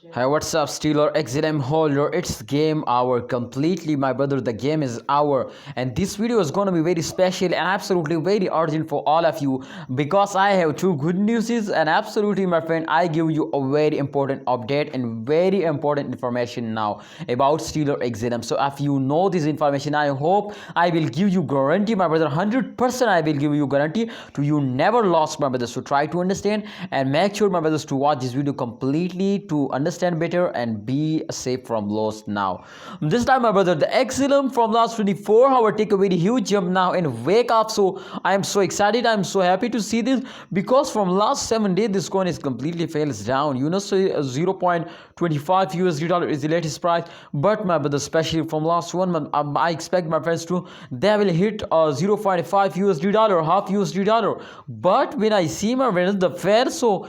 Hey, what's up, Stellar XLM holder? It's game hour completely, my brother. The game is hour, and this video is gonna be very special and absolutely very urgent for all of you because I have two good news and absolutely, my friend, I give you a very important update and very important information now about Stellar XLM. So if you know this information, I hope I will give you guarantee, my brother. 100% I will give you guarantee to you never lost, my brother. So try to understand and make sure, my brothers, to watch this video completely to understand better and be safe from loss now. This time, my brother, the XLM from last 24 hours take a very huge jump now and wake up. So I am so excited, I am so happy to see this because from last 7 days this coin is completely fails down, so 0.25 USD dollar is the latest price. But my brother, especially from last 1 month, I expect my friends to they will hit 0.5 USD dollar, half USD dollar. But when I see, my friends, the fair, so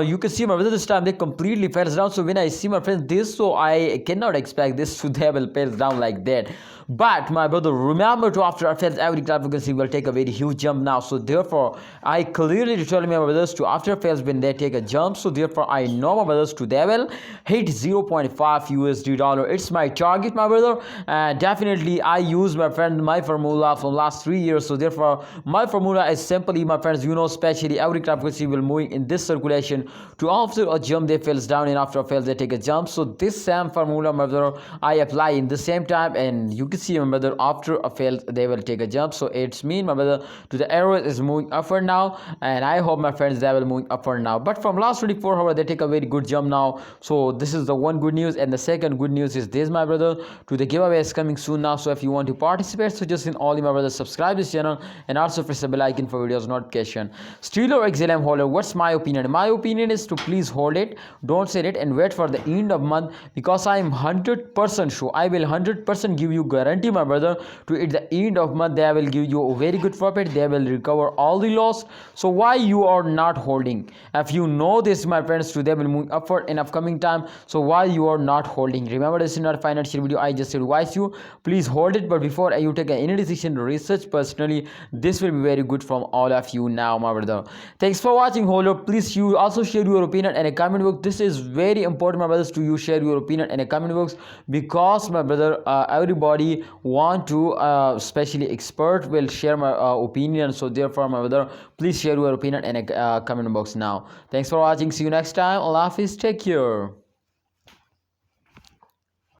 you can see, my brother, this time they completely fell down. So when I see, my friends, this, so I cannot expect this to they will fall down like that. But my brother, remember to after effects every cryptocurrency will take a very huge jump now. So therefore I clearly tell my brothers to after effects when they take a jump. So therefore I know, my brothers, to they will hit 0.5 USD dollar. It's my target, my brother, and definitely I use, my friend, my formula from last 3 years. So therefore my formula is simply, my friends, especially every cryptocurrency will moving in this circulation to after a jump they falls down, and after a fails they take a jump. So this same formula, my brother, I apply in the same time, and you can see, my brother, after a fail they will take a jump. So it's mean, my brother, to the arrow is moving upward now, and I hope, my friends, they will moving upward now. But from last 24 hours they take a very good jump now. So this is the one good news, and the second good news is this, my brother, to the giveaway is coming soon now. So if you want to participate, so just in all, my brother, subscribe this channel and also press the bell icon for videos notification. Stellar XLM holder, what's my opinion? My opinion is to please hold it, don't sell it, and wait for the end of month, because I am 100% sure, I will 100% give you guarantee, my brother, to at the end of month they will give you a very good profit, they will recover all the loss. So why you are not holding? If you know this, my friends, to they will move upward in upcoming time, so why you are not holding? Remember, this is not a financial video, I just advise you, please hold it. But before you take any decision, research personally, this will be very good from all of you now, my brother. Thanks for watching, holder. Please you also share your opinion in a comment box. This is very important, my brothers, to you share your opinion in a comment box, because, my brother, everybody want to especially expert will share my opinion. So therefore, my brother, please share your opinion in a comment box now. Thanks for watching, see you next time. Allah Hafiz, take care.